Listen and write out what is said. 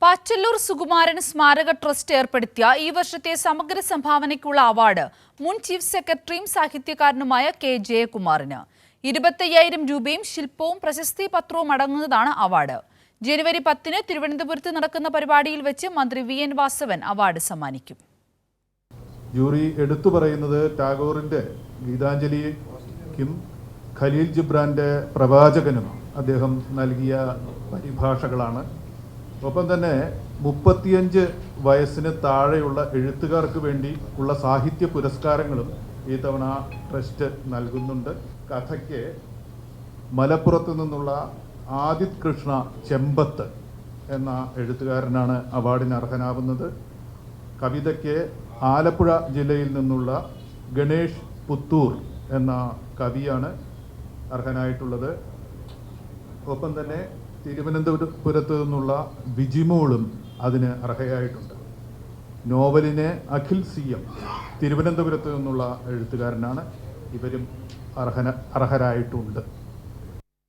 പാച്ചല്ലൂർ സുകുമാരൻ സ്മാരക ട്രസ്റ്റ് ഏർപ്പെടുത്തിയ ഈ വർഷത്തെ സമഗ്ര സംഭാവനയ്ക്കുള്ള അവാർഡ് മുൻ ചീഫ് സെക്രട്ടറിയും സാഹിത്യകാരനുമായ കെ ജയകുമാറിന് 25,000 രൂപയും ശില്പവും പ്രശസ്തി പത്രവും അടങ്ങുന്നതാണ് അവാർഡ്. ജനുവരി 10-ന് തിരുവനന്തപുരത്ത് നടക്കുന്ന പരിപാടിയിൽ വെച്ച് മന്ത്രി വി.എൻ. വാസവൻ അവാർഡ് സമ്മാനിക്കും. ജൂറി എടുത്തു പറയുന്നത് ടാഗോറിന്റെ ഗീതാഞ്ജലിക്കും ഖലീൽ ജിബ്രാന്റെ പ്രവാചകനും അദ്ദേഹം നൽകിയ പരിഭാഷകളാണ്. ഒപ്പം തന്നെ 35 വയസ്സിന് താഴെയുള്ള എഴുത്തുകാർക്ക് വേണ്ടി ഉള്ള സാഹിത്യ പുരസ്കാരങ്ങളും ഈ തവണ ട്രസ്റ്റ് നൽകുന്നുണ്ട്. കഥയ്ക്ക് മലപ്പുറത്തു നിന്നുള്ള ആദിത് കൃഷ്ണ ചെമ്പത്ത് എന്ന എഴുത്തുകാരനാണ് അവാർഡിന് അർഹനാവുന്നത്. കവിതയ്ക്ക് ആലപ്പുഴ ജില്ലയിൽ നിന്നുള്ള ഗണേഷ് പുത്തൂർ എന്ന കവിയാണ് അർഹനായിട്ടുള്ളത്. ഒപ്പം തന്നെ തിരുവനന്തപുരത്ത് നിന്നുള്ള ബിജിമോളും അതിന് അർഹയായിട്ടുണ്ട്. നോവലിന് അഖിൽ CM തിരുവനന്തപുരത്ത് നിന്നുള്ള എഴുത്തുകാരനാണ്. ഇവരും അർഹരായിട്ടുണ്ട്.